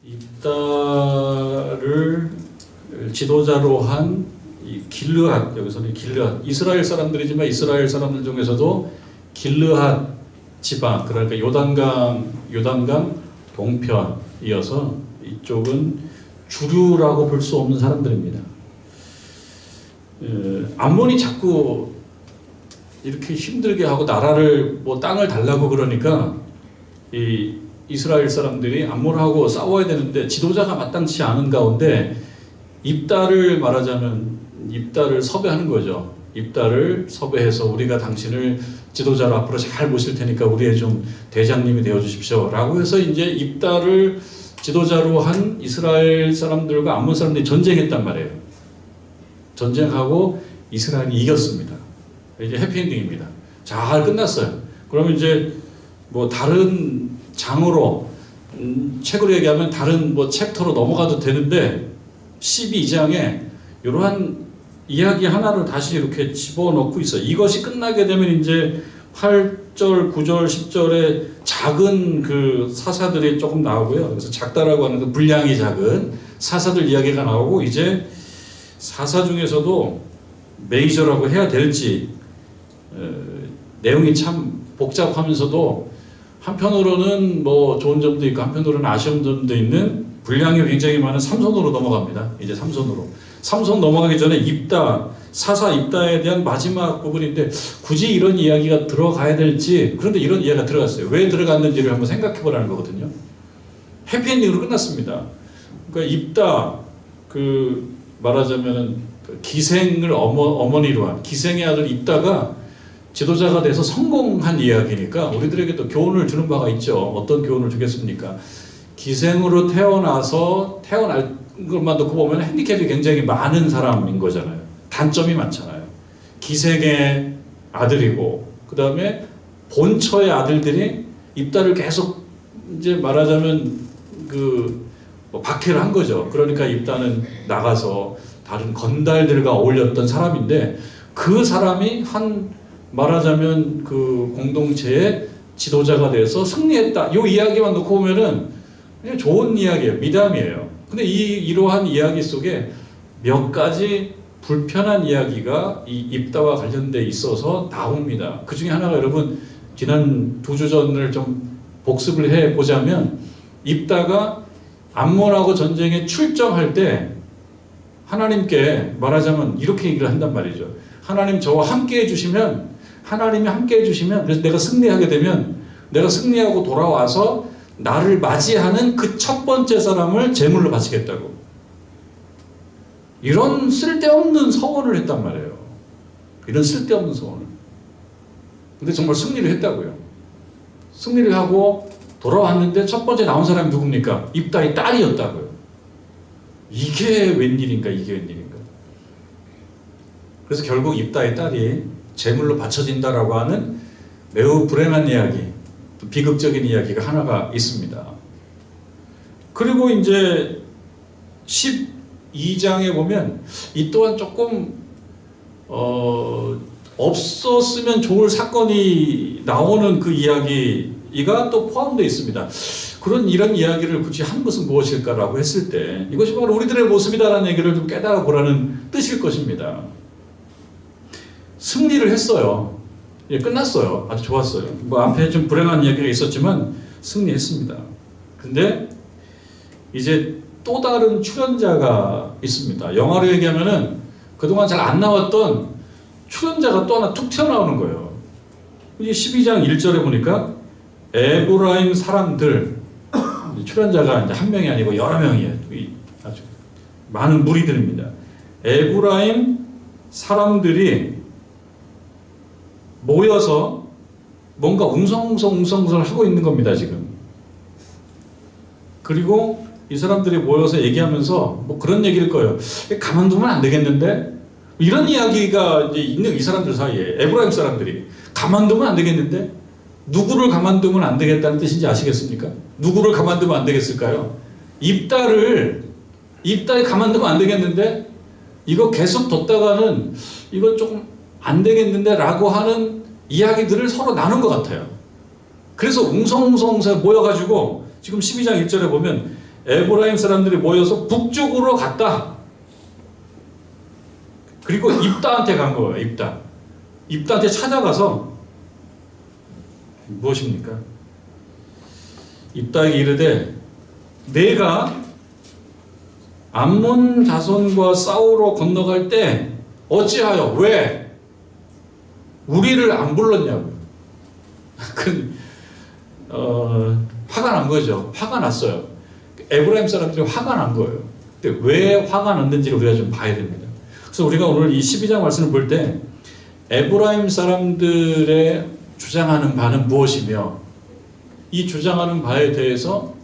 입다를 지도자로 한 이 길르앗, 여기서는 길르앗, 이스라엘 사람들이지만 이스라엘 사람들 중에서도 길르앗 지방, 그러니까 요단강 동편이어서 이쪽은 주류라고 볼 수 없는 사람들입니다. 암몬이 자꾸 이렇게 힘들게 하고 나라를 뭐 땅을 달라고 그러니까 이 이스라엘 사람들이 암몬하고 싸워야 되는데 지도자가 마땅치 않은 가운데 입다를 말하자면 입다를 섭외하는 거죠. 입다를 섭외해서 우리가 당신을 지도자로 앞으로 잘 모실 테니까 우리의 좀 대장님이 되어 주십시오 라고 해서 이제 입다를 지도자로 한 이스라엘 사람들과 암몬 사람들이 전쟁했단 말이에요. 전쟁하고 이스라엘이 이겼습니다. 이제 해피엔딩입니다. 잘 끝났어요. 그러면 이제 뭐 다른 장으로 책으로 얘기하면 다른 뭐 챕터로 넘어가도 되는데 12장에 이러한 이야기 하나를 다시 이렇게 집어넣고 있어요. 이것이 끝나게 되면 이제 8절, 9절, 10절에 작은 그 사사들이 조금 나오고요. 그래서 작다라고 하는 그 분량이 작은 사사들 이야기가 나오고 이제 사사 중에서도 메이저라고 해야 될지 내용이 참 복잡하면서도 한편으로는 뭐 좋은 점도 있고 한편으로는 아쉬운 점도 있는 분량이 굉장히 많은 삼손으로 넘어갑니다. 이제 삼손 넘어가기 전에 입다, 사사 입다에 대한 마지막 부분인데 굳이 이런 이야기가 들어가야 될지, 그런데 이런 이야기가 들어갔어요. 왜 들어갔는지를 한번 생각해 보라는 거거든요. 해피엔딩으로 끝났습니다. 그러니까 입다, 그 말하자면은 기생을 어머니로 한 기생의 아들 입다가 지도자가 돼서 성공한 이야기니까 우리들에게도 교훈을 주는 바가 있죠. 어떤 교훈을 주겠습니까? 기생으로 태어나서 태어날 것만 놓고 보면 핸디캡이 굉장히 많은 사람인 거잖아요. 단점이 많잖아요. 기생의 아들이고 그 다음에 본처의 아들들이 입다를 계속 이제 말하자면 그 박해를 한 거죠. 그러니까 입다는 나가서 다른 건달들과 어울렸던 사람인데 그 사람이 한 말하자면 그 공동체의 지도자가 돼서 승리했다. 이 이야기만 놓고 보면은 그냥 좋은 이야기예요. 미담이에요. 근데 이러한 이야기 속에 몇 가지 불편한 이야기가 이 입다와 관련돼 있어서 나옵니다. 그 중에 하나가 여러분 지난 2주 전을 좀 복습을 해 보자면 입다가 암몬하고 전쟁에 출정할 때 하나님께 말하자면 이렇게 얘기를 한단 말이죠. 하나님 저와 함께 해주시면 하나님이 함께 해주시면 그래서 내가 승리하게 되면 내가 승리하고 돌아와서 나를 맞이하는 그 첫 번째 사람을 제물로 바치겠다고. 이런 쓸데없는 서원을 했단 말이에요. 이런 쓸데없는 서원을. 근데 정말 승리를 했다고요. 승리를 하고 돌아왔는데 첫 번째 나온 사람이 누굽니까? 입다의 딸이었다고요. 이게 웬일인가 이게 웬일인가. 그래서 결국 입다의 딸이 제물로 바쳐진다라고 하는 매우 불행한 이야기, 비극적인 이야기가 하나가 있습니다. 그리고 이제 12장에 보면 이 또한 조금 없었으면 좋을 사건이 나오는 그 이야기가 또 포함되어 있습니다. 이런 이야기를 굳이 한 것은 무엇일까라고 했을 때 이것이 바로 우리들의 모습이다라는 얘기를 좀 깨달아 보라는 뜻일 것입니다. 승리를 했어요. 예, 끝났어요. 아주 좋았어요. 뭐 앞에 좀 불행한 이야기가 있었지만 승리했습니다. 근데 이제 또 다른 출연자가 있습니다. 영화로 얘기하면은 그동안 잘 안 나왔던 출연자가 또 하나 툭 튀어나오는 거예요. 이제 12장 1절에 보니까 에브라임 사람들 출연자가 이제 한 명이 아니고 여러 명이에요. 아주 많은 무리들입니다. 에브라임 사람들이 모여서 뭔가 웅성웅성 하고 있는 겁니다, 지금. 그리고 이 사람들이 모여서 얘기하면서 뭐 그런 얘기일 거예요. 가만두면 안 되겠는데? 이런 이야기가 이제 있는 이 사람들 사이에 에브라임 사람들이 가만두면 안 되겠는데? 누구를 가만두면 안 되겠다는 뜻인지 아시겠습니까? 누구를 가만두면 안 되겠을까요? 입다에 가만두면 안 되겠는데? 이거 계속 뒀다가는 이건 조금 안 되겠는데 라고 하는 이야기들을 서로 나눈 것 같아요. 그래서 웅성웅성 모여가지고 지금 12장 1절에 보면 에브라임 사람들이 모여서 북쪽으로 갔다. 그리고 입다한테 간 거예요. 입다한테 찾아가서 무엇입니까? 입다에게 이르되 내가 암몬 자손과 싸우러 건너갈 때 어찌하여 왜 우리를 안 불렀냐고. 화가 난 거죠. 화가 났어요. 에브라임 사람들이 화가 난 거예요. 근데 왜 화가 났는지를 우리가 좀 봐야 됩니다. 그래서 우리가 오늘 이 12장 말씀을 볼 때 에브라임 사람들의 주장하는 바는 무엇이며 이 주장하는 바에 대해서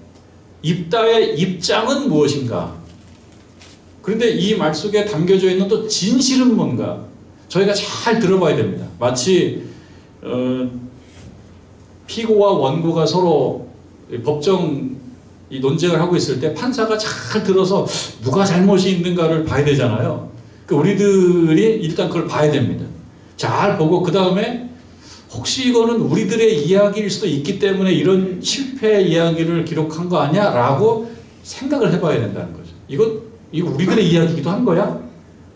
입다의 입장은 무엇인가? 그런데 이 말 속에 담겨져 있는 또 진실은 뭔가? 저희가 잘 들어봐야 됩니다. 마치 피고와 원고가 서로 법정 이 논쟁을 하고 있을 때 판사가 잘 들어서 누가 잘못이 있는가를 봐야 되잖아요. 우리들이 일단 그걸 봐야 됩니다. 잘 보고 그 다음에 혹시 이거는 우리들의 이야기일 수도 있기 때문에 이런 실패 이야기를 기록한 거 아니야? 라고 생각을 해봐야 된다는 거죠. 이거 우리들의 이야기이기도 한 거야?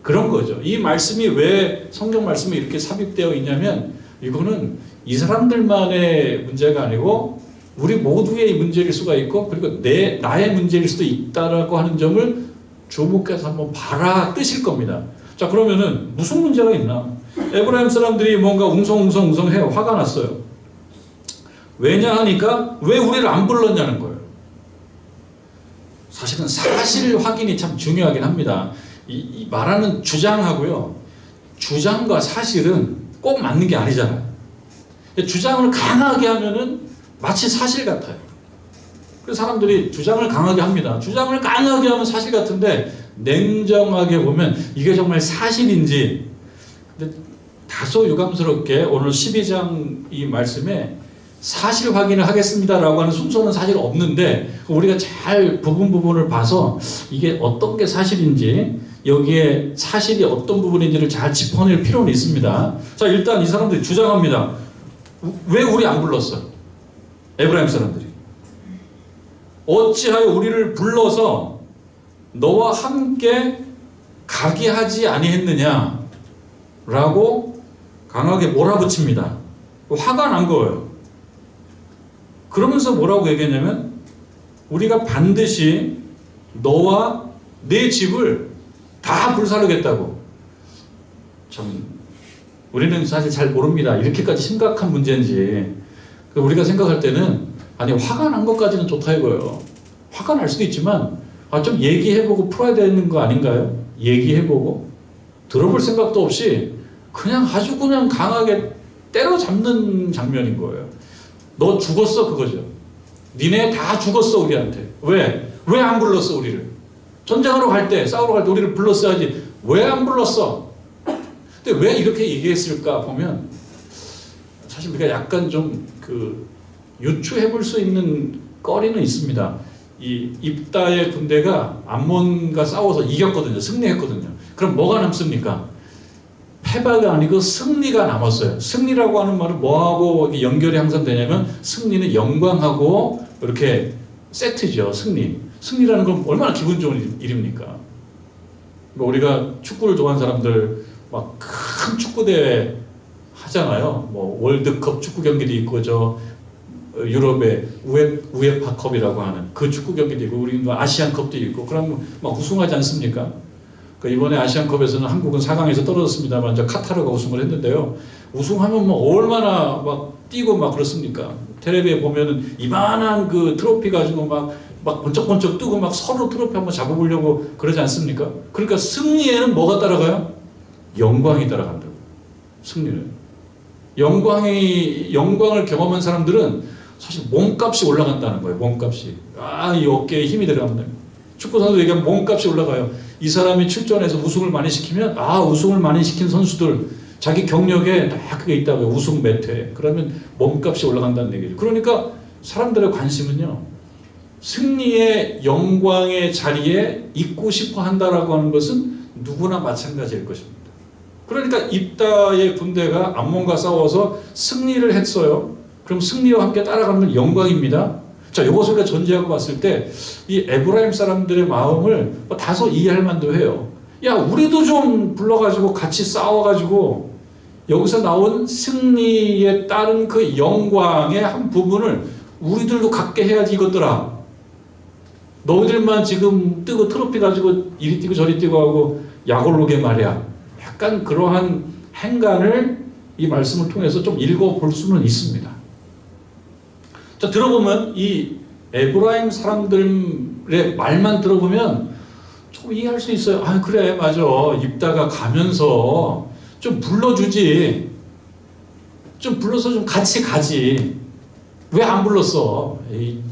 그런 거죠. 이 말씀이 왜 성경 말씀이 이렇게 삽입되어 있냐면 이거는 이 사람들만의 문제가 아니고 우리 모두의 문제일 수가 있고 그리고 나의 문제일 수도 있다라고 하는 점을 주목해서 한번 봐라 뜻일 겁니다. 자, 그러면은 무슨 문제가 있나? 에브라임 사람들이 뭔가 웅성웅성해요. 화가 났어요. 왜냐 하니까 왜 우리를 안 불렀냐는 거예요. 사실은 사실 확인이 참 중요하긴 합니다. 이 말하는 주장하고요. 주장과 사실은 꼭 맞는 게 아니잖아요. 주장을 강하게 하면은 마치 사실 같아요. 그래서 사람들이 주장을 강하게 합니다. 주장을 강하게 하면 사실 같은데 냉정하게 보면 이게 정말 사실인지. 근데 다소 유감스럽게 오늘 12장 이 말씀에 사실 확인을 하겠습니다라고 하는 순서는 사실 없는데 우리가 잘 부분을 봐서 이게 어떤 게 사실인지 여기에 사실이 어떤 부분인지를 잘 짚어낼 필요는 있습니다. 자, 일단 이 사람들이 주장합니다. 왜 우리 안 불렀어? 에브라임 사람들이. 어찌하여 우리를 불러서 너와 함께 가게 하지 아니했느냐? 라고 강하게 몰아붙입니다. 화가 난 거예요. 그러면서 뭐라고 얘기했냐면 우리가 반드시 너와 내 집을 다 불사르겠다고. 참 우리는 사실 잘 모릅니다. 이렇게까지 심각한 문제인지. 우리가 생각할 때는 아니 화가 난 것까지는 좋다 이거예요. 화가 날 수도 있지만 좀 얘기해보고 풀어야 되는 거 아닌가요? 얘기해보고 들어볼 생각도 없이 그냥 아주 그냥 강하게 때려잡는 장면인 거예요. 너 죽었어 그거죠. 니네 다 죽었어 우리한테. 왜? 왜 안 불렀어 우리를? 전쟁하러 갈 때 싸우러 갈 때 우리를 불렀어야지. 왜 안 불렀어? 근데 왜 이렇게 얘기했을까 보면 사실 우리가 약간 좀 유추해볼 수 있는 거리는 있습니다. 이 입다의 군대가 암몬과 싸워서 이겼거든요. 승리했거든요. 그럼 뭐가 남습니까? 패배가 아니고 승리가 남았어요. 승리라고 하는 말은 뭐하고 연결이 항상 되냐면 승리는 영광하고 이렇게 세트죠. 승리라는 건 얼마나 기분 좋은 일입니까? 우리가 축구를 좋아하는 사람들 막 큰 축구 대회 하잖아요. 뭐 월드컵 축구 경기도 있고 유럽의 우에파컵이라고 하는 그 축구 경기도 있고 우리 아시안컵도 있고 그럼 막 우승하지 않습니까? 이번에 아시안컵에서는 한국은 4강에서 떨어졌습니다만 카타르가 우승을 했는데요. 우승하면 뭐 얼마나 막 뛰고 막 그렇습니까? 텔레비에 보면은 이만한 그 트로피 가지고 막 번쩍번쩍 뜨고 막 서로 트로피 한번 잡아보려고 그러지 않습니까? 그러니까 승리에는 뭐가 따라가요? 영광이 따라간다고. 승리는. 영광을 경험한 사람들은 사실 몸값이 올라간다는 거예요. 몸값이. 이 어깨에 힘이 들어간다. 축구 선수 얘기하면 몸값이 올라가요. 이 사람이 출전해서 우승을 많이 시키면 우승을 많이 시킨 선수들 자기 경력에 다 그게 있다고요. 우승 몇 회. 그러면 몸값이 올라간다는 얘기죠. 그러니까 사람들의 관심은요. 승리의 영광의 자리에 있고 싶어 한다라고 하는 것은 누구나 마찬가지일 것입니다. 그러니까 입다의 군대가 암몬과 싸워서 승리를 했어요. 그럼 승리와 함께 따라가는 건 영광입니다. 자, 이것을 우리가 전제하고 봤을 때 이 에브라임 사람들의 마음을 다소 이해할 만도 해요. 야, 우리도 좀 불러가지고 같이 싸워가지고 여기서 나온 승리에 따른 그 영광의 한 부분을 우리들도 갖게 해야지 이것들아. 너희들만 지금 뜨고 트로피 가지고 이리 뛰고 저리 뛰고 하고 약올르게 말이야. 약간 그러한 행간을 이 말씀을 통해서 좀 읽어볼 수는 있습니다. 자, 들어보면 이 에브라임 사람들의 말만 들어보면 좀 이해할 수 있어요. 아, 그래, 맞아. 입다가 가면서 좀 불러주지. 좀 불러서 좀 같이 가지. 왜 안 불렀어?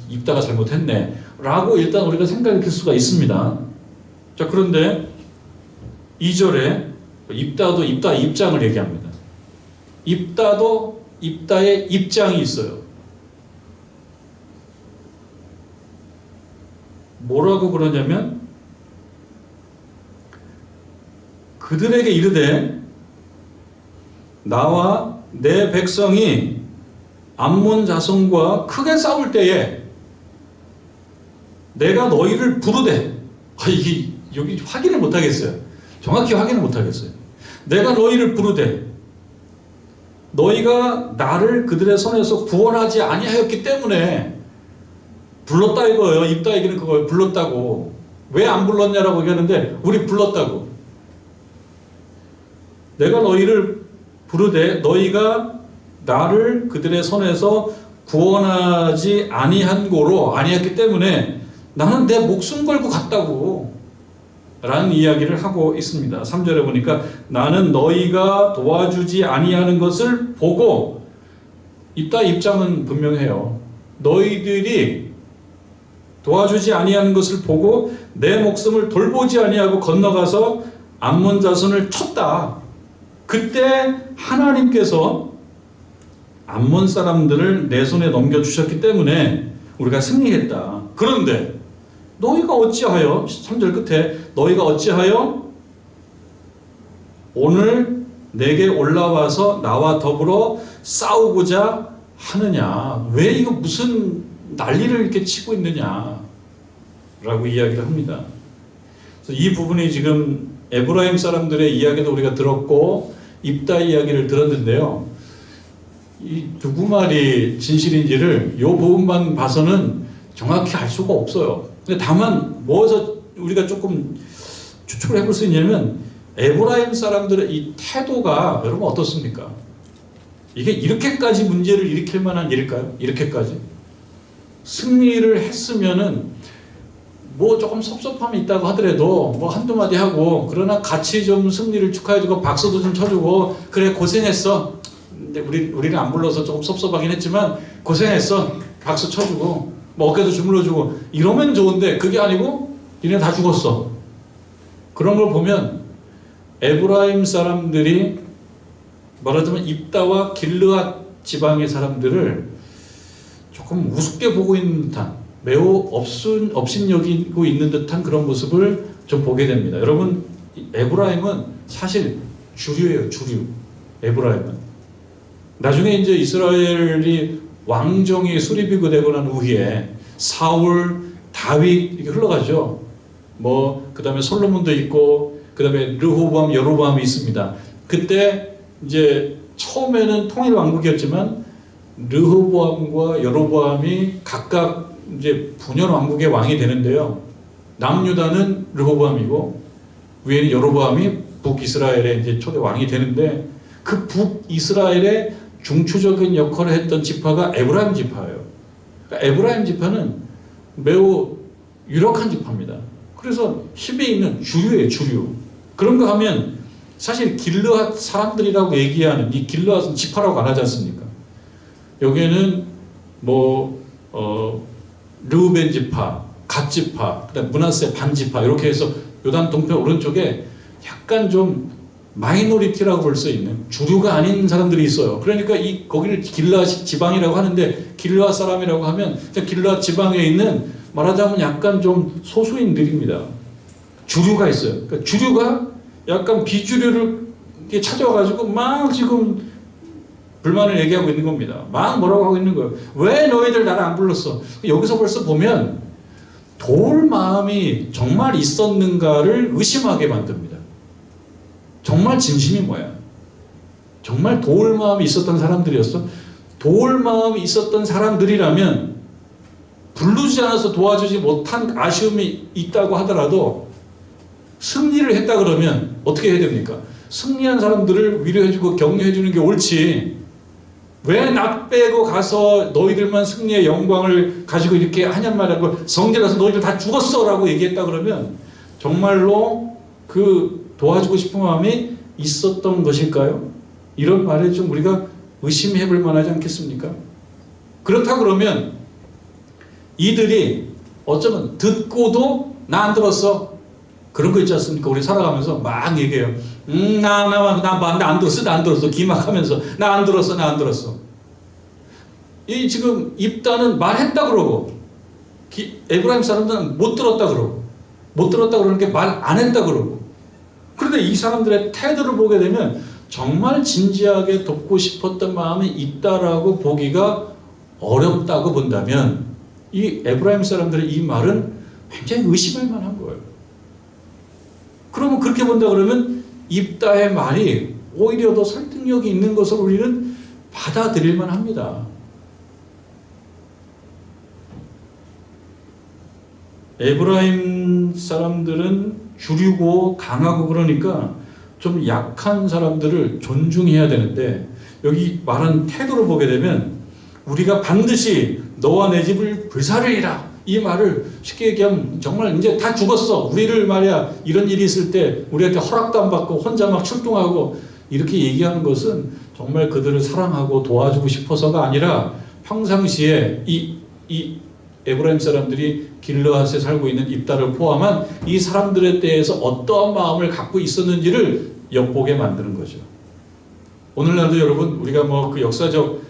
입다가 잘못했네. 라고 일단 우리가 생각이 들 수가 있습니다. 자, 그런데 2절에 입다도 입다 입장을 얘기합니다. 입다도 입다의 입장이 있어요. 뭐라고 그러냐면 그들에게 이르되 나와 내 백성이 암몬 자손과 크게 싸울 때에 내가 너희를 부르되 이게 여기 확인을 못하겠어요. 정확히 확인을 못하겠어요. 내가 너희를 부르되 너희가 나를 그들의 손에서 구원하지 아니하였기 때문에 불렀다 이거예요. 입다 얘기는 그거예요. 불렀다고. 왜 안 불렀냐라고 얘기하는데 우리 불렀다고. 내가 너희를 부르되 너희가 나를 그들의 손에서 구원하지 아니한 고로 아니었기 때문에 나는 내 목숨 걸고 갔다고 라는 이야기를 하고 있습니다. 3절에 보니까 나는 너희가 도와주지 아니하는 것을 보고 입다 입장은 분명해요. 너희들이 도와주지 아니하는 것을 보고 내 목숨을 돌보지 아니하고 건너가서 암몬 자손을 쳤다. 그때 하나님께서 암몬 사람들을 내 손에 넘겨주셨기 때문에 우리가 승리했다. 그런데 너희가 어찌하여 3절 끝에 너희가 어찌하여 오늘 내게 올라와서 나와 더불어 싸우고자 하느냐. 왜 이거 무슨 난리를 이렇게 치고 있느냐 라고 이야기를 합니다. 그래서 이 부분이 지금 에브라임 사람들의 이야기도 우리가 들었고 입다 이야기를 들었는데요. 이 누구 말이 진실인지를 이 부분만 봐서는 정확히 알 수가 없어요. 근데 다만 뭐에서 우리가 조금 추측을 해볼 수 있냐면 에브라임 사람들의 이 태도가 여러분 어떻습니까? 이게 이렇게까지 문제를 일으킬 만한 일일까요? 이렇게까지? 승리를 했으면은 뭐 조금 섭섭함이 있다고 하더라도 뭐 한두 마디 하고 그러나 같이 좀 승리를 축하해주고 박수도 좀 쳐주고 그래 고생했어. 근데 우리는 안 불러서 조금 섭섭하긴 했지만 고생했어. 박수 쳐주고 뭐 어깨도 주물러주고 이러면 좋은데 그게 아니고 니네 다 죽었어. 그런 걸 보면 에브라임 사람들이 말하자면 입다와 길르앗 지방의 사람들을 조금 우습게 보고 있는 듯한 매우 업신여기고 있는 듯한 그런 모습을 좀 보게 됩니다. 여러분 에브라임은 사실 주류예요. 주류. 에브라임은 나중에 이제 이스라엘이 왕정이 수립이 되고 난 후에 사울, 다윗 이렇게 흘러가죠. 뭐 그다음에 솔로몬도 있고 그다음에 르호보암, 여로보암이 있습니다. 그때 이제 처음에는 통일 왕국이었지만 르호보암과 여로보암이 각각 이제 분열 왕국의 왕이 되는데요. 남유다는 르호보암이고 위에는 여로보암이 북이스라엘의 이제 초대 왕이 되는데 그 북이스라엘의 중추적인 역할을 했던 지파가 에브라임 지파예요. 그러니까 에브라임 지파는 매우 유력한 지파입니다. 그래서 힘이 있는 주류예요, 주류. 그런 거 하면 사실 길르앗 사람들이라고 얘기하는 이 길르앗은 지파라고 안 하지 않습니까? 여기에는 뭐 르우벤 지파, 갓 지파, 그다음 므낫세 반 지파 이렇게 해서 요단 동편 오른쪽에 약간 좀 마이너리티라고 볼 수 있는 주류가 아닌 사람들이 있어요. 그러니까 거기를 길르앗 지방이라고 하는데 길르앗 사람이라고 하면 길르앗 지방에 있는 말하자면 약간 좀 소수인들입니다. 주류가 있어요. 그러니까 주류가 약간 비주류를 찾아와가지고 막 지금 불만을 얘기하고 있는 겁니다. 막 뭐라고 하고 있는 거예요. 왜 너희들 나를 안 불렀어? 여기서 벌써 보면 도울 마음이 정말 있었는가를 의심하게 만듭니다. 정말 진심이 뭐야? 정말 도울 마음이 있었던 사람들이었어? 도울 마음이 있었던 사람들이라면 부르지 않아서 도와주지 못한 아쉬움이 있다고 하더라도 승리를 했다 그러면 어떻게 해야 됩니까? 승리한 사람들을 위로해주고 격려해주는 게 옳지. 왜 나 빼고 가서 너희들만 승리의 영광을 가지고 이렇게 하냔 말이야. 성질나서 너희들 다 죽었어 라고 얘기했다 그러면 정말로 그 도와주고 싶은 마음이 있었던 것일까요? 이런 말에 좀 우리가 의심해 볼 만하지 않겠습니까? 그렇다 그러면 이들이 어쩌면 듣고도 나 안 들었어. 그런 거 있지 않습니까? 우리 살아가면서 막 얘기해요. 나 안 들었어. 기막하면서 나 안 들었어. 이 지금 입다는 말했다 그러고 에브라임 사람들은 못 들었다 그러는 게 말 안 했다 그러고. 그런데 이 사람들의 태도를 보게 되면 정말 진지하게 돕고 싶었던 마음이 있다라고 보기가 어렵다고 본다면 이 에브라임 사람들의 이 말은 굉장히 의심할 만한 거예요. 그러면 그렇게 본다 그러면 입다의 말이 오히려 더 설득력이 있는 것을 우리는 받아들일 만합니다. 에브라임 사람들은 주류고 강하고 그러니까 좀 약한 사람들을 존중해야 되는데 여기 말한 태도를 보게 되면 우리가 반드시 너와 내 집을 불사르리라 이 말을 쉽게 얘기하면 정말 이제 다 죽었어. 우리를 말이야 이런 일이 있을 때 우리한테 허락도 안 받고 혼자 막 출동하고 이렇게 얘기하는 것은 정말 그들을 사랑하고 도와주고 싶어서가 아니라 평상시에 이 에브라임 사람들이 길르앗에 살고 있는 입다를 포함한 이 사람들에 대해서 어떠한 마음을 갖고 있었는지를 엿보게 만드는 거죠. 오늘날도 여러분 우리가 뭐 그 역사적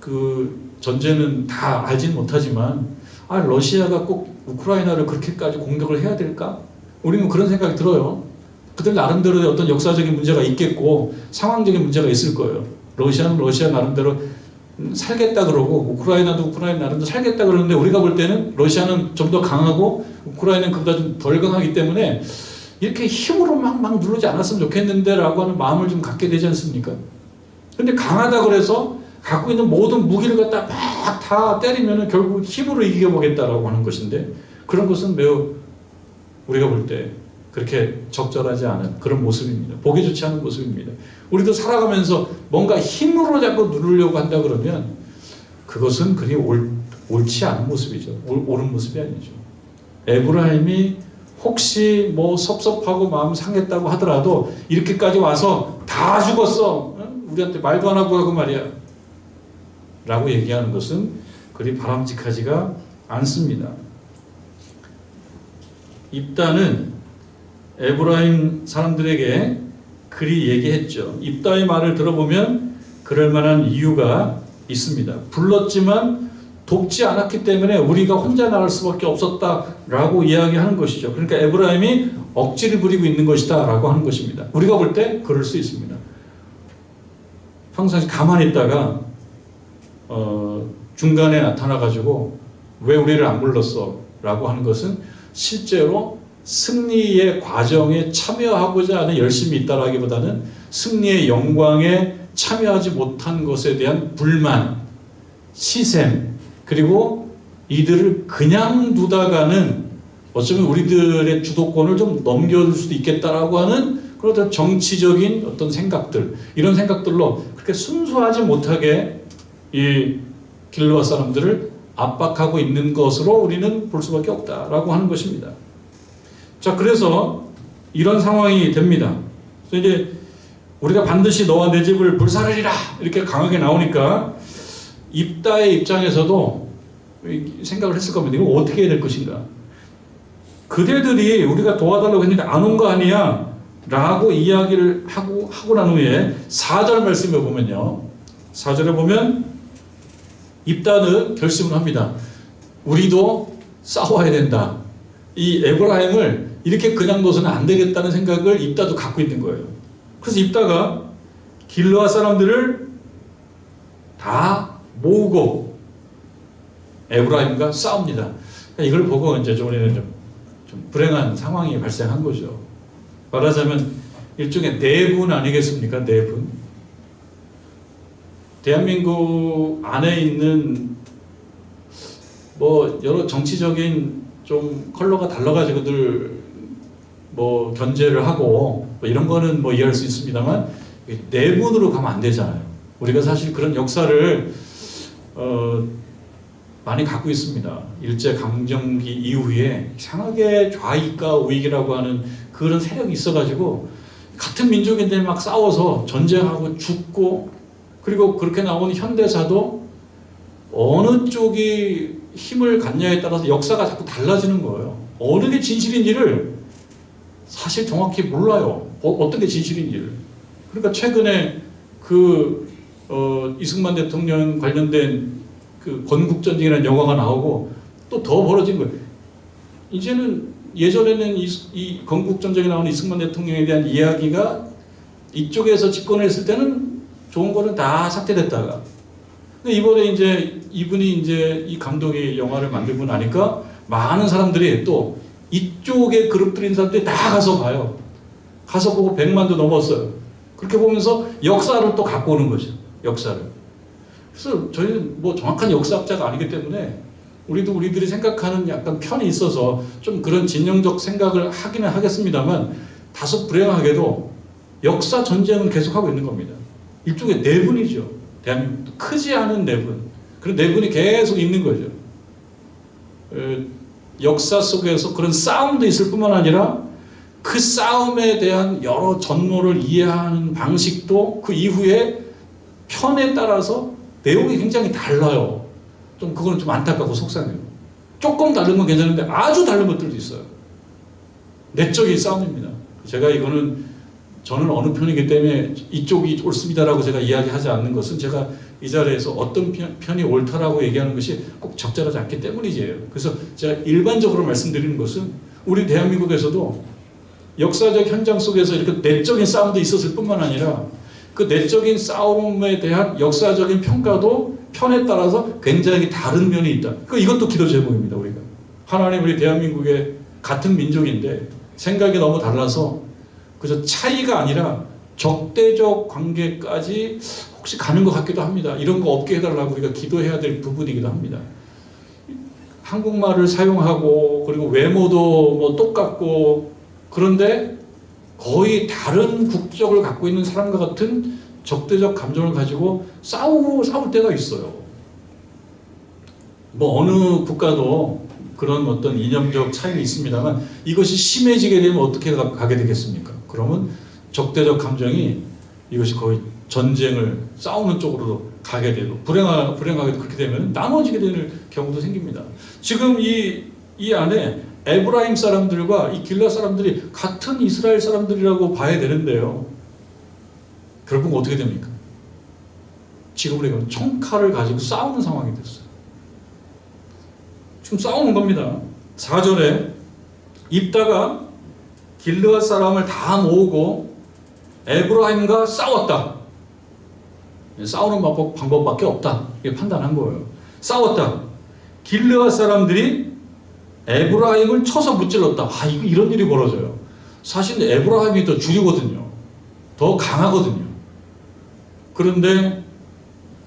그 전제는 다 알진 못하지만 러시아가 꼭 우크라이나를 그렇게까지 공격을 해야 될까? 우리는 그런 생각이 들어요. 그들 나름대로의 어떤 역사적인 문제가 있겠고 상황적인 문제가 있을 거예요. 러시아는 러시아 나름대로 살겠다 그러고 우크라이나도 우크라이나 나름대로 살겠다 그러는데 우리가 볼 때는 러시아는 좀 더 강하고 우크라이나는 그보다 좀 덜 강하기 때문에 이렇게 힘으로 막 누르지 않았으면 좋겠는데 라고 하는 마음을 좀 갖게 되지 않습니까? 근데 강하다 그래서 갖고 있는 모든 무기를 갖다 막 다 때리면 결국 힘으로 이겨보겠다라고 하는 것인데 그런 것은 매우 우리가 볼 때 그렇게 적절하지 않은 그런 모습입니다. 보기 좋지 않은 모습입니다. 우리도 살아가면서 뭔가 힘으로 자꾸 누르려고 한다 그러면 그것은 그리 옳지 않은 모습이죠. 옳은 모습이 아니죠. 에브라임이 혹시 뭐 섭섭하고 마음 상했다고 하더라도 이렇게까지 와서 다 죽었어. 우리한테 말도 안 하고 말이야. 라고 얘기하는 것은 그리 바람직하지가 않습니다. 입다는 에브라임 사람들에게 그리 얘기했죠. 입다의 말을 들어보면 그럴 만한 이유가 있습니다. 불렀지만 돕지 않았기 때문에 우리가 혼자 나갈 수밖에 없었다라고 이야기하는 것이죠. 그러니까 에브라임이 억지를 부리고 있는 것이다라고 하는 것입니다. 우리가 볼 때 그럴 수 있습니다. 평상시 가만히 있다가 중간에 나타나가지고 왜 우리를 안 불렀어? 라고 하는 것은 실제로 승리의 과정에 참여하고자 하는 열심이 있다라기보다는 승리의 영광에 참여하지 못한 것에 대한 불만, 시샘, 그리고 이들을 그냥 두다가는 어쩌면 우리들의 주도권을 좀 넘겨줄 수도 있겠다라고 하는 그런 어떤 정치적인 어떤 생각들, 이런 생각들로 그렇게 순수하지 못하게 이 길르앗 사람들을 압박하고 있는 것으로 우리는 볼 수밖에 없다라고 하는 것입니다. 자, 그래서 이런 상황이 됩니다. 그래서 이제 우리가 반드시 너와 내 집을 불사르리라 이렇게 강하게 나오니까 입다의 입장에서도 생각을 했을 겁니다. 이거 어떻게 해야 될 것인가? 그대들이 우리가 도와달라고 했는데 안 온 거 아니야? 라고 이야기를 하고 난 후에 4절 말씀에 보면요. 4절에 보면 입다는 결심을 합니다. 우리도 싸워야 된다. 이 에브라임을 이렇게 그냥 둬서는 안 되겠다는 생각을 입다도 갖고 있는 거예요. 그래서 입다가 길르앗 사람들을 다 모으고 에브라임과 싸웁니다. 이걸 보고 이제 우리는 좀 불행한 상황이 발생한 거죠. 말하자면 일종의 내분 아니겠습니까? 내분. 대한민국 안에 있는 뭐 여러 정치적인 좀 컬러가 달라가지고들 뭐 견제를 하고 뭐 이런 거는 뭐 이해할 수 있습니다만 내분으로 가면 안 되잖아요. 우리가 사실 그런 역사를 많이 갖고 있습니다. 일제강점기 이후에 이상하게 좌익과 우익이라고 하는 그런 세력이 있어가지고 같은 민족인데 막 싸워서 전쟁하고 죽고, 그리고 그렇게 나오는 현대사도 어느 쪽이 힘을 갖냐에 따라서 역사가 자꾸 달라지는 거예요. 어느 게 진실인지를 사실 정확히 몰라요. 어떤 게 진실인지를. 그러니까 최근에 이승만 대통령 관련된 그 건국전쟁이라는 영화가 나오고 또 더 벌어진 거예요. 이제는 예전에는 이 건국전쟁에 나오는 이승만 대통령에 대한 이야기가 이쪽에서 집권을 했을 때는 좋은 거는 다 삭제됐다가, 근데 이번에 이제 이분이 이제 이 감독이 영화를 만들고 나니까 많은 사람들이 또 이쪽에 그룹들인 사람들이 다 가서 봐요. 가서 보고 100만도 넘었어요. 그렇게 보면서 역사를 또 갖고 오는 거죠. 역사를. 그래서 저희는 뭐 정확한 역사학자가 아니기 때문에 우리들이 생각하는 약간 편이 있어서 좀 그런 진영적 생각을 하기는 하겠습니다만, 다소 불행하게도 역사 전쟁은 계속하고 있는 겁니다. 일종의 내분이죠. 대한민국도 크지 않은 내분. 그런 내분이 계속 있는 거죠. 역사 속에서 그런 싸움도 있을 뿐만 아니라 그 싸움에 대한 여러 전모를 이해하는 방식도 그 이후에 편에 따라서 내용이 굉장히 달라요. 좀 그거는 좀 안타깝고 속상해요. 조금 다른 건 괜찮은데 아주 다른 것들도 있어요. 내적인 싸움입니다. 저는 어느 편이기 때문에 이쪽이 옳습니다라고 제가 이야기하지 않는 것은, 제가 이 자리에서 어떤 편이 옳다라고 얘기하는 것이 꼭 적절하지 않기 때문이지요. 그래서 제가 일반적으로 말씀드리는 것은 우리 대한민국에서도 역사적 현장 속에서 이렇게 내적인 싸움도 있었을 뿐만 아니라 그 내적인 싸움에 대한 역사적인 평가도 편에 따라서 굉장히 다른 면이 있다. 이것도 기도 제목입니다. 우리가 하나님, 우리 대한민국의 같은 민족인데 생각이 너무 달라서 그저 차이가 아니라 적대적 관계까지 혹시 가는 것 같기도 합니다. 이런 거 없게 해달라고 우리가 기도해야 될 부분이기도 합니다. 한국말을 사용하고 그리고 외모도 뭐 똑같고, 그런데 거의 다른 국적을 갖고 있는 사람과 같은 적대적 감정을 가지고 싸울 때가 있어요. 뭐 어느 국가도 그런 어떤 이념적 차이는 있습니다만, 이것이 심해지게 되면 어떻게 가게 되겠습니까? 그러면 적대적 감정이 이것이 거의 전쟁을 싸우는 쪽으로 가게 되고, 불행하게도 그렇게 되면 나눠지게 되는 경우도 생깁니다. 지금 이 안에 에브라임 사람들과 이 길라 사람들이 같은 이스라엘 사람들이라고 봐야 되는데요. 결국 어떻게 됩니까? 지금 우리가 총칼을 가지고 싸우는 상황이 됐어요. 지금 싸우는 겁니다. 4절에 입다가 길르앗 사람을 다 모으고 에브라임과 싸웠다. 싸우는 방법밖에 없다. 이게 판단한 거예요. 싸웠다. 길르앗 사람들이 에브라임을 쳐서 무찔렀다. 이런 일이 벌어져요. 사실 에브라임이 더 주류거든요. 더 강하거든요. 그런데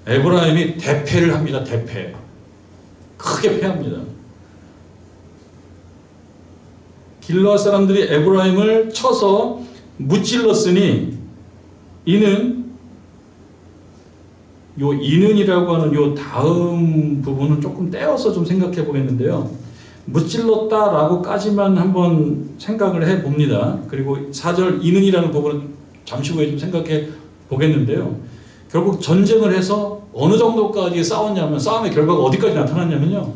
에브라임이 대패를 합니다. 대패. 크게 패합니다. 길르앗 사람들이 에브라임을 쳐서 무찔렀으니 이는, 이는이라고 하는 요 다음 부분은 조금 떼어서 좀 생각해 보겠는데요. 무찔렀다라고까지만 한번 생각을 해 봅니다. 그리고 4절 이는이라는 부분은 잠시 후에 좀 생각해 보겠는데요. 결국 전쟁을 해서 어느 정도까지 싸웠냐면, 싸움의 결과가 어디까지 나타났냐면요.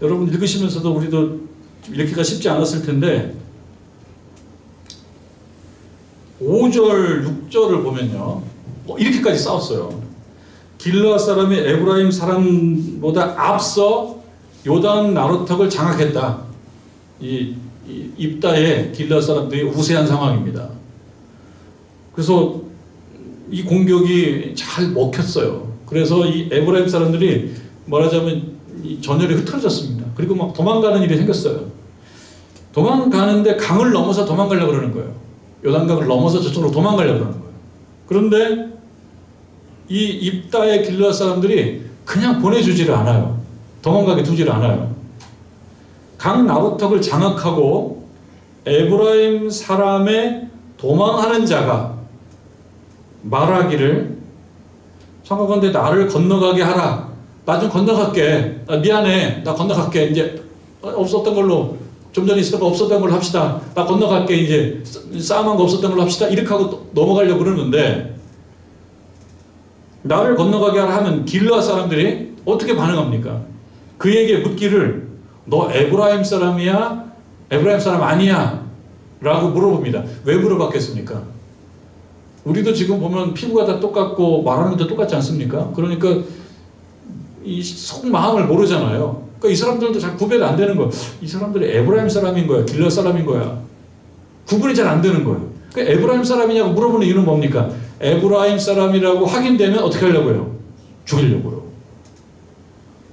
여러분 읽으시면서도 우리도 읽기가 쉽지 않았을 텐데 5절, 6절을 보면요. 이렇게까지 싸웠어요. 길르앗 사람이 에브라임 사람보다 앞서 요단 나루턱을 장악했다. 이 입다의 길르앗 사람들이 우세한 상황입니다. 그래서 이 공격이 잘 먹혔어요. 그래서 이 에브라임 사람들이 말하자면 이 전열이 흐트러졌습니다. 그리고 막 도망가는 일이 생겼어요. 도망가는데 강을 넘어서 도망가려고 그러는 거예요. 요단강을 넘어서 저쪽으로 도망가려고 그러는 거예요. 그런데 이 입다의 길르앗 사람들이 그냥 보내주지를 않아요. 도망가게 두지를 않아요. 강 나루턱을 장악하고 에브라임 사람의 도망하는 자가 말하기를 청하건대 나를 건너가게 하라. 나 좀 건너갈게. 미안해. 나 건너갈게. 이제 없었던 걸로 좀 전에 있었던 거 없었던 걸로 합시다. 나 건너갈게. 이제 싸움한 거 없었던 걸로 합시다. 이렇게 하고 넘어가려고 그러는데 나를 건너가게 하라 하면 길르앗 사람들이 어떻게 반응합니까? 그에게 묻기를 너 에브라임 사람이야? 에브라임 사람 아니야? 라고 물어봅니다. 왜 물어봤겠습니까? 우리도 지금 보면 피부가 다 똑같고 말하는 것도 똑같지 않습니까? 그러니까 이 속마음을 모르잖아요. 그러니까 이 사람들도 잘 구별이 안 되는 거예요. 이 사람들이 에브라임 사람인 거야? 길르앗 사람인 거야? 구분이 잘 안 되는 거예요. 그러니까 에브라임 사람이냐고 물어보는 이유는 뭡니까? 에브라임 사람이라고 확인되면 어떻게 하려고요? 죽이려고요.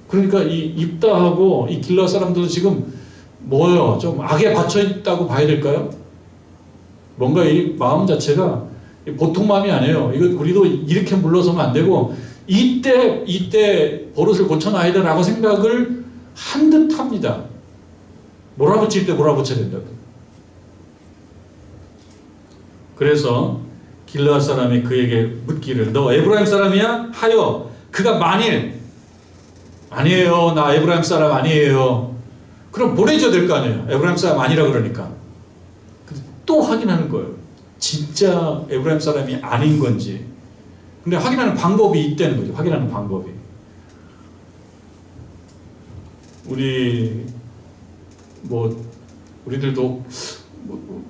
그러니까 이 입다하고 이 길르앗 사람들도 지금 뭐예요? 좀 악에 받쳐 있다고 봐야 될까요? 뭔가 이 마음 자체가 보통 마음이 아니에요. 이거 우리도 이렇게 물러서면 안 되고 이때 버릇을 고쳐놔야 되라고 생각을 한 듯 합니다. 몰아붙일 때 몰아붙여야 된다고. 그래서 길르앗 사람이 그에게 묻기를 너 에브라임 사람이야? 하여 그가 만일 아니에요. 나 에브라임 사람 아니에요. 그럼 보내줘야 될 거 아니에요. 에브라임 사람 아니라 그러니까. 또 확인하는 거예요. 진짜 에브라임 사람이 아닌 건지. 근데 확인하는 방법이 있다는 거죠. 확인하는 방법이. 우리들도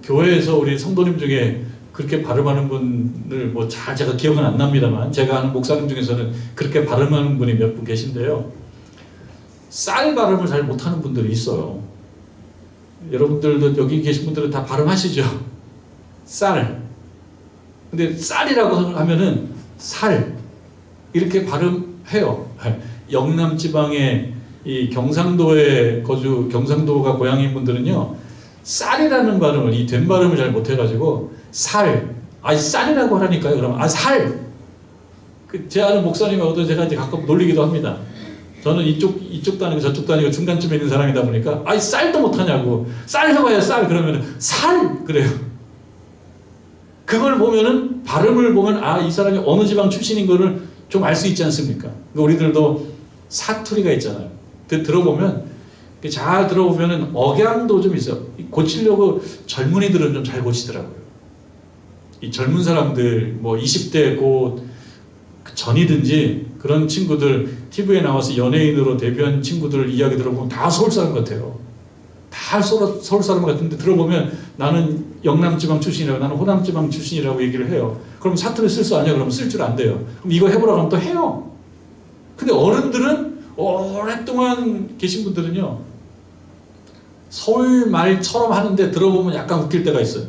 교회에서 우리 성도님 중에 그렇게 발음하는 분을 제가 기억은 안 납니다만 제가 아는 목사님 중에서는 그렇게 발음하는 분이 몇 분 계신데요. 쌀 발음을 잘 못하는 분들이 있어요. 여러분들도 여기 계신 분들은 다 발음하시죠? 쌀. 근데 쌀이라고 하면은 살 이렇게 발음해요. 영남 지방의 이 경상도에 경상도가 고향인 분들은요 쌀이라는 발음을 이 된 발음을 잘 못해가지고 쌀이라고 하라니까요. 그러면 살. 제 아는 목사님하고도 제가 이제 가끔 놀리기도 합니다. 저는 이쪽도 아니고 저쪽도 아니고 중간쯤에 있는 사람이다 보니까 쌀도 못하냐고. 쌀 해봐야 쌀 그러면은 살 그래요. 그걸 보면은 발음을 보면 이 사람이 어느 지방 출신인 거를 좀 알 수 있지 않습니까? 우리들도 사투리가 있잖아요. 잘 들어보면은 억양도 좀 있어요. 고치려고 젊은이들은 좀 잘 고치더라고요. 이 젊은 사람들 20대 곧 전이든지 그런 친구들 TV에 나와서 연예인으로 데뷔한 친구들 이야기 들어보면 다 서울 사람 같아요. 다 서울 사람 같은데 들어보면 나는 영남지방 출신이라고 나는 호남지방 출신이라고 얘기를 해요. 그럼 사투리 쓸 수 아냐? 그러면 쓸 줄 안 돼요. 그럼 이거 해보라고 하면 또 해요. 근데 어른들은 오랫동안 계신 분들은요 서울 말처럼 하는데 들어보면 약간 웃길 때가 있어요.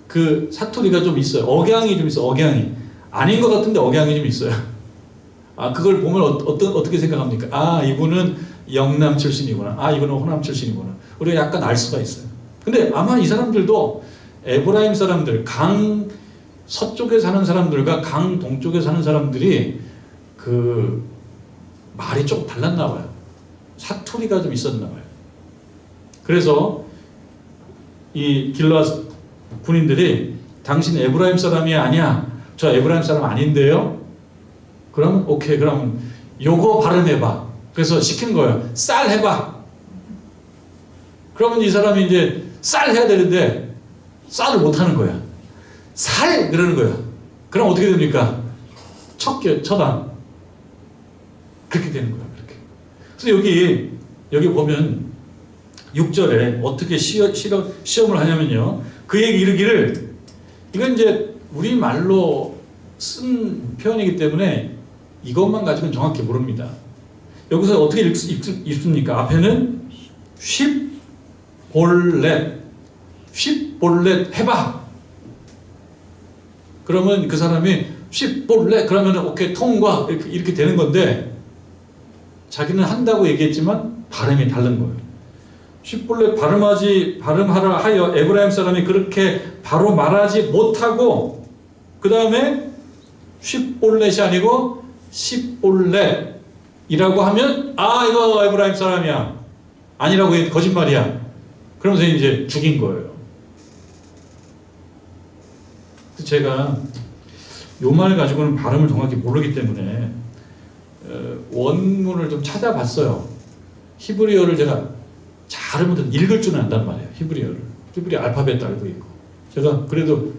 그 사투리가 좀 있어요. 억양이 좀 있어요. 억양이 아닌 것 같은데 억양이 좀 있어요. 그걸 보면 어떻게 생각합니까? 이분은 영남 출신이구나. 이분은 호남 출신이구나. 우리가 약간 알 수가 있어요. 근데 아마 이 사람들도 에브라임 사람들, 강 서쪽에 사는 사람들과 강 동쪽에 사는 사람들이 그 말이 좀 달랐나 봐요. 사투리가 좀 있었나 봐요. 그래서 이 길르앗 군인들이 당신 에브라임 사람이 아니야. 저 에브라임 사람 아닌데요. 그럼 오케이. 그럼 요거 발음해봐. 그래서 시킨 거예요. 쌀 해봐. 그러면 이 사람이 이제 쌀 해야 되는데 쌀을 못하는 거야. 살 그러는 거야. 그럼 어떻게 됩니까? 처단. 그렇게 되는 거야. 그렇게. 그래서 여기 보면 6절에 어떻게 시험을 하냐면요. 그에게 이르기를 이건 이제 우리 말로 쓴 표현이기 때문에 이것만 가지고는 정확히 모릅니다. 여기서 어떻게 읽습니까? 앞에는 쉽볼렛 해봐. 그러면 그 사람이 쉽볼래? 그러면 오케이 통과 이렇게 되는 건데 자기는 한다고 얘기했지만 발음이 다른 거예요. 쉽볼래 발음하라 하여 에브라임 사람이 그렇게 바로 말하지 못하고 그 다음에 쉽볼렛이 아니고 십볼렛이라고 하면 아 이거 에브라임 사람이야 아니라고 해 거짓말이야. 그러면서 이제 죽인 거예요. 제가 요 말 가지고는 발음을 정확히 모르기 때문에 원문을 좀 찾아봤어요. 히브리어를 제가 잘은 읽을 줄은 안단 말이에요. 히브리어 알파벳도 알고 있고 제가 그래도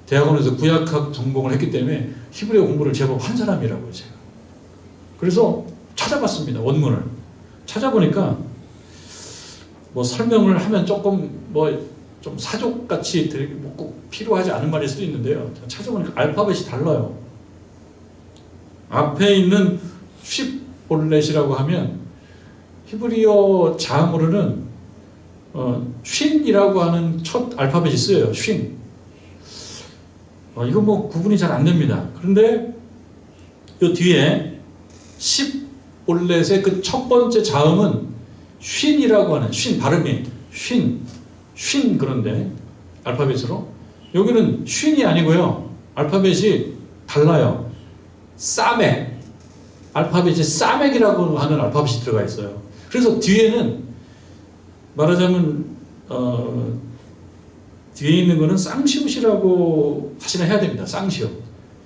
대학원에서 구약학 전공을 했기 때문에 히브리어 공부를 제법 한 사람이라고요. 제가 그래서 찾아봤습니다. 원문을 찾아보니까 뭐 설명을 하면 조금 뭐 좀 사족같이 꼭 필요하지 않은 말일 수도 있는데요. 찾아보니까 알파벳이 달라요. 앞에 있는 쉽볼렛이라고 하면 히브리어 자음으로는 쉰이라고 하는 첫 알파벳이 쓰여요. 쉰. 이건 뭐 구분이 잘 안 됩니다. 그런데 이 뒤에 십볼렛의 그 첫 번째 자음은 쉰이라고 하는 쉰 발음이 쉰 그런데 알파벳으로 여기는 쉰이 아니고요. 알파벳이 달라요. 싸맥 알파벳이 싸맥이라고 하는 알파벳이 들어가 있어요. 그래서 뒤에는 말하자면 뒤에 있는 거는 쌍시옷이라고 사실은 해야 됩니다. 쌍시옷.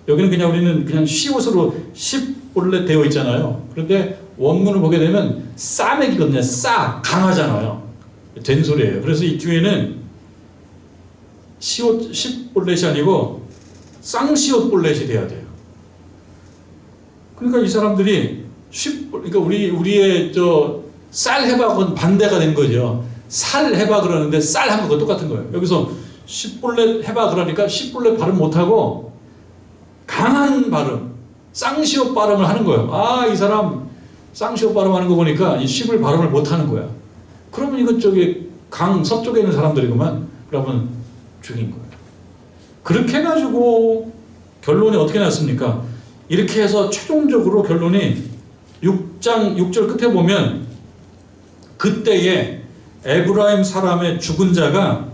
여기는 그냥 우리는 그냥 시옷으로 십볼렛 되어 있잖아요. 그런데 원문을 보게 되면 싸맥이거든요. 강하잖아요. 된 소리예요. 그래서 이 뒤에는 십볼렛이 아니고 쌍시옷볼렛이 돼야 돼요. 그러니까 이 사람들이 그러니까 우리의 쌀 해박은 반대가 된 거죠. 살 해박 그러는데 쌀 한 거 똑같은 거예요. 여기서 십볼렛 해박 그러니까 십볼렛 발음 못하고 강한 발음, 쌍시옷 발음을 하는 거예요. 아, 이 사람 쌍시옷 발음하는 거 보니까 이 십을 발음을 못하는 거야. 그러면 이건 서쪽에 있는 사람들이구만. 그러면 죽인 거예요. 그렇게 해가지고 결론이 어떻게 났습니까? 이렇게 해서 최종적으로 결론이 6절 끝에 보면 그때에 에브라임 사람의 죽은 자가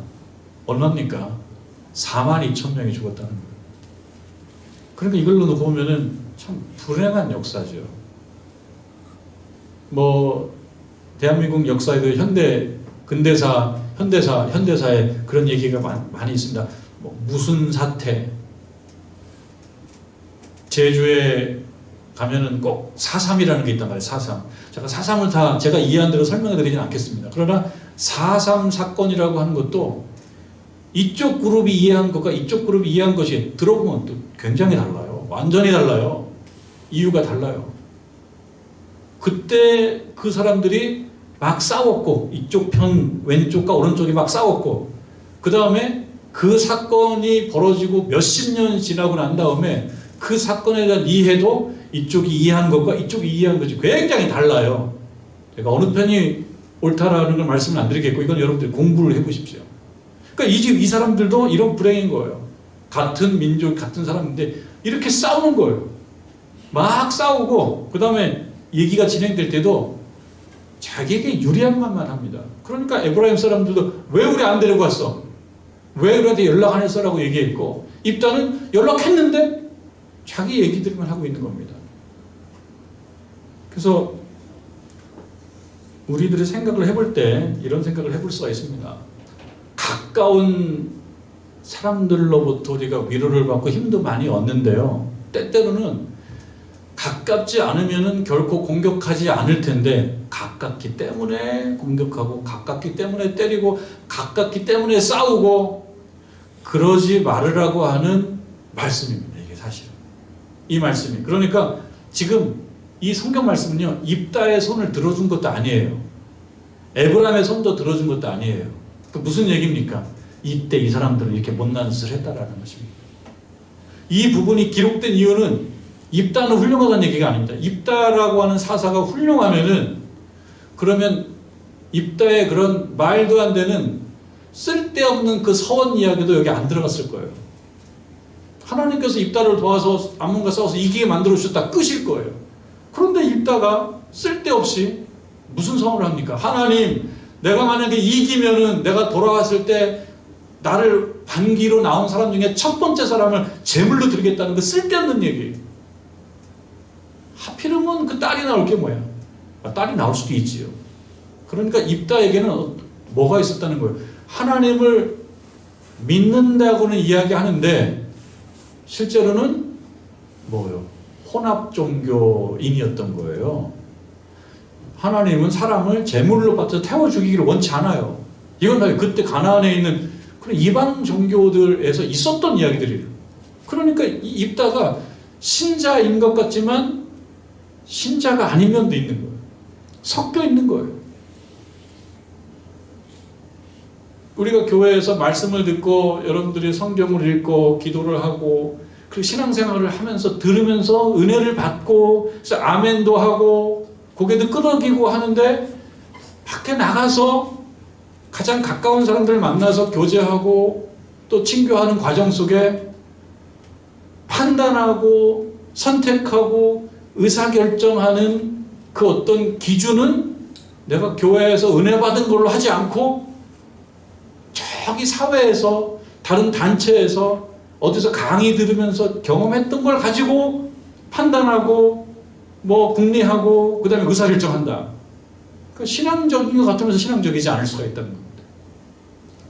얼마입니까? 42,000명이 죽었다는 거예요. 그러니까 이걸로 놓고 보면은 참 불행한 역사죠. 뭐 대한민국 역사에도 현대사에 그런 얘기가 많이 있습니다. 뭐 무슨 사태, 제주에 가면은 꼭 4.3이라는 게 있단 말이에요. 4.3. 제가 4.3을 다 제가 이해한 대로 설명해 드리진 않겠습니다. 그러나 4.3 사건이라고 하는 것도 이쪽 그룹이 이해한 것과 이쪽 그룹이 이해한 것이 들어보면 또 굉장히 달라요. 완전히 달라요. 이유가 달라요. 그때 그 사람들이 막 싸웠고 이쪽 편 왼쪽과 오른쪽이 막 싸웠고 그 다음에 그 사건이 벌어지고 몇십 년 지나고 난 다음에 그 사건에 대한 이해도 이쪽이 이해한 것과 이쪽이 이해한 것이 굉장히 달라요. 제가 어느 편이 옳다라는 걸 말씀을 안 드리겠고 이건 여러분들이 공부를 해보십시오. 그러니까 이 사람들도 이런 불행인 거예요. 같은 민족, 같은 사람인데 이렇게 싸우는 거예요. 막 싸우고 그 다음에 얘기가 진행될 때도 자기에게 유리한 말만 합니다. 그러니까 에브라임 사람들도 왜 우리 안 데리고 왔어? 왜 우리한테 연락 안 했어? 라고 얘기했고 입단은 연락했는데 자기 얘기들만 하고 있는 겁니다. 그래서 우리들이 생각을 해볼 때 이런 생각을 해볼 수가 있습니다. 가까운 사람들로부터 우리가 위로를 받고 힘도 많이 얻는데요. 때때로는 가깝지 않으면은 결코 공격하지 않을 텐데 가깝기 때문에 공격하고 가깝기 때문에 때리고 가깝기 때문에 싸우고 그러지 말으라고 하는 말씀입니다. 이게 사실은 이 말씀이 그러니까 지금 이 성경 말씀은요 입다의 손을 들어준 것도 아니에요. 에브라임의 손도 들어준 것도 아니에요. 그 무슨 얘기입니까? 이때 이 사람들은 이렇게 못난 짓을 했다라는 것입니다. 이 부분이 기록된 이유는 입다는 훌륭하다는 얘기가 아닙니다. 입다라고 하는 사사가 훌륭하면은 그러면 입다의 그런 말도 안 되는 쓸데없는 그 서원 이야기도 여기 안 들어갔을 거예요. 하나님께서 입다를 도와서 암몬과 싸워서 이기게 만들어 주셨다 끝일 거예요. 그런데 입다가 쓸데없이 무슨 성을 합니까? 하나님, 내가 만약에 이기면은 내가 돌아왔을 때 나를 반기로 나온 사람 중에 첫 번째 사람을 제물로 드리겠다는 그 쓸데없는 얘기예요. 하필이면 그 딸이 나올 게 뭐야? 딸이 나올 수도 있지요. 그러니까 입다에게는 뭐가 있었다는 거예요? 하나님을 믿는다고는 이야기하는데 실제로는 뭐예요? 혼합 종교인이었던 거예요. 하나님은 사람을 제물로 받쳐 태워 죽이기를 원치 않아요. 이건 다 그때 가나안에 있는 그런 이방 종교들에서 있었던 이야기들이에요. 그러니까 입다가 신자인 것 같지만 신자가 아닌 면도 있는 거예요. 섞여 있는 거예요. 우리가 교회에서 말씀을 듣고 여러분들이 성경을 읽고 기도를 하고 그 신앙생활을 하면서 들으면서 은혜를 받고 그래서 아멘도 하고 고개도 끄덕이고 하는데 밖에 나가서 가장 가까운 사람들 만나서 교제하고 또 친교하는 과정 속에 판단하고 선택하고 의사결정하는 그 어떤 기준은 내가 교회에서 은혜 받은 걸로 하지 않고 저기 사회에서 다른 단체에서 어디서 강의 들으면서 경험했던 걸 가지고 판단하고 뭐 궁리하고 그 다음에 의사결정한다. 그 신앙적인 것 같으면서 신앙적이지 않을 수가 있다는 겁니다.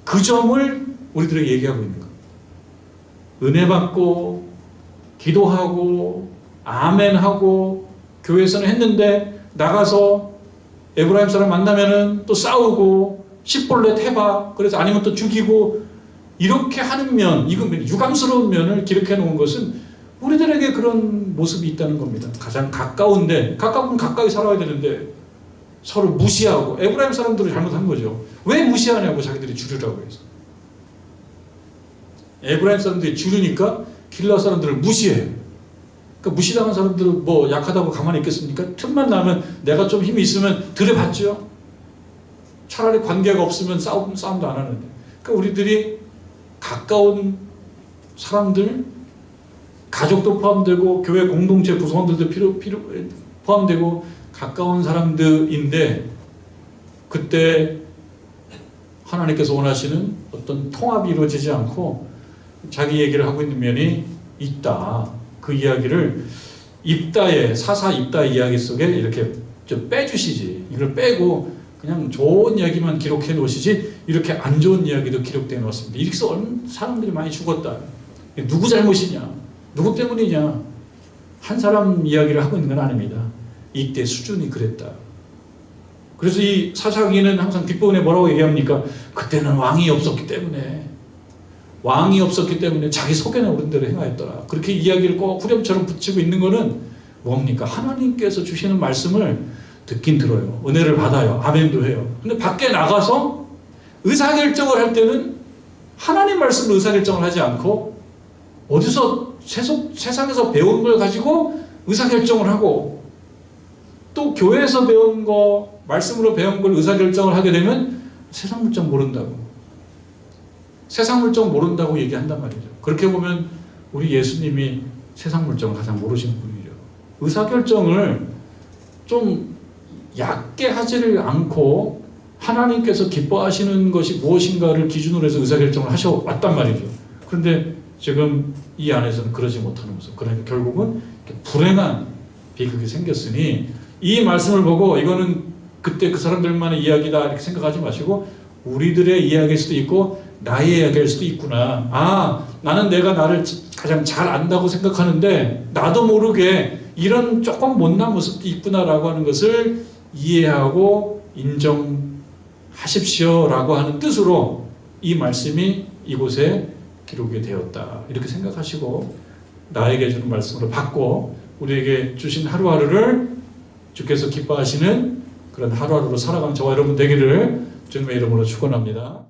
그 점을 우리들에게 얘기하고 있는 겁니다. 은혜 받고 기도하고 아멘하고 교회에서는 했는데 나가서 에브라임 사람 만나면은 또 싸우고 십볼렛 해봐. 그래서 아니면 또 죽이고 이렇게 하는 면, 이건 유감스러운 면을 기록해 놓은 것은 우리들에게 그런 모습이 있다는 겁니다. 가장 가까운데 가까우면 가까이 살아야 되는데 서로 무시하고 에브라임 사람들을 잘못한 거죠. 왜 무시하냐고 자기들이 주류라고 해서. 에브라임 사람들이 주류니까 길라 사람들을 무시해요. 그러니까 무시당한 사람들은 뭐 약하다고 가만히 있겠습니까? 틈만 나면 내가 좀 힘이 있으면 들여받죠. 차라리 관계가 없으면 싸움도 안 하는데. 그러니까 우리들이 가까운 사람들, 가족도 포함되고 교회 공동체 구성원들도 포함되고 가까운 사람들인데 그때 하나님께서 원하시는 어떤 통합이 이루어지지 않고 자기 얘기를 하고 있는 면이 있다. 그 이야기를 사사 입다 이야기 속에 이렇게 좀 빼주시지. 이걸 빼고 그냥 좋은 이야기만 기록해 놓으시지 이렇게 안 좋은 이야기도 기록되어 놓았습니다. 이렇게 해서 사람들이 많이 죽었다. 누구 잘못이냐? 누구 때문이냐? 한 사람 이야기를 하고 있는 건 아닙니다. 이때 수준이 그랬다. 그래서 이 사사기는 항상 뒷부분에 뭐라고 얘기합니까? 그때는 왕이 없었기 때문에 자기 속에는 옳은 대로 행하였더라. 그렇게 이야기를 꼭 후렴처럼 붙이고 있는 거는 뭡니까? 하나님께서 주시는 말씀을 듣긴 들어요. 은혜를 받아요. 아멘도 해요. 근데 밖에 나가서 의사결정을 할 때는 하나님 말씀으로 의사결정을 하지 않고 어디서 세상에서 배운 걸 가지고 의사결정을 하고 또 교회에서 배운 거, 말씀으로 배운 걸 의사결정을 하게 되면 세상 물정 모른다고 얘기한단 말이죠. 그렇게 보면 우리 예수님이 세상 물정을 가장 모르시는 분이죠. 의사결정을 좀 얕게 하지를 않고 하나님께서 기뻐하시는 것이 무엇인가를 기준으로 해서 의사결정을 하셔왔단 말이죠. 그런데 지금 이 안에서는 그러지 못하는 모습. 그러니까 결국은 불행한 비극이 생겼으니 이 말씀을 보고 이거는 그때 그 사람들만의 이야기다 이렇게 생각하지 마시고 우리들의 이야기일 수도 있고 나의 이야기일 수도 있구나. 나는 내가 나를 가장 잘 안다고 생각하는데 나도 모르게 이런 조금 못난 모습도 있구나라고 하는 것을 이해하고 인정하십시오라고 하는 뜻으로 이 말씀이 이곳에 기록이 되었다. 이렇게 생각하시고 나에게 주는 말씀으로 받고 우리에게 주신 하루하루를 주께서 기뻐하시는 그런 하루하루로 살아가는 저와 여러분 되기를 주님의 이름으로 축원합니다.